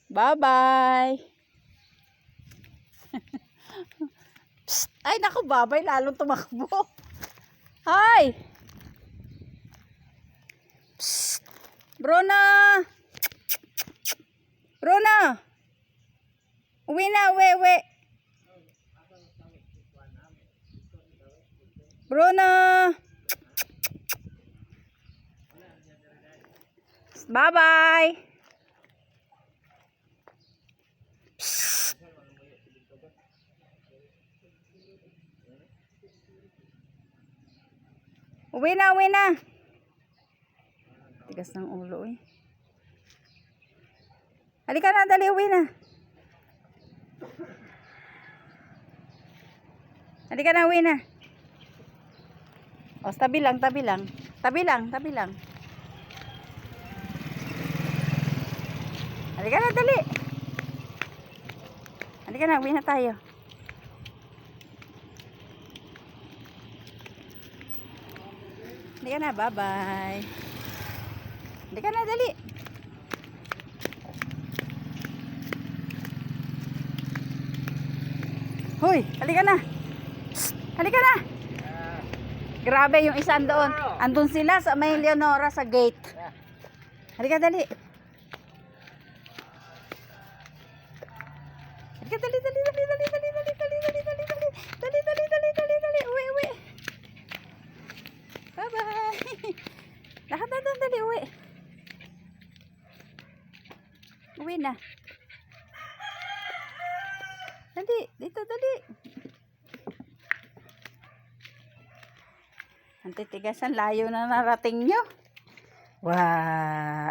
Bye-bye. Ay, naku, babay. Lalong tumakbo. Hi! Psst! Bruna! Bruna! Uwi na, uwi. Bruna! Bye-bye! Uwi na. Tigas ng ulo eh. Halika na, dali, uwi na. Halika na, uwi na. O, tabi lang. Tabi lang. Halika na, dali. Halika na, uwi na tayo. Halika na, bye-bye. Halika na, dali. Hoy, halika na. Psst, halika na. Grabe yung isa doon. Andun sila sa may Leonora sa gate. Halika, dali. Halika, dali. Uwi. Bye-bye. Lahat na doon, dali, uwi. Uwi na. Dali, dito, dali. Ang titigasan, layo na narating nyo. Wow.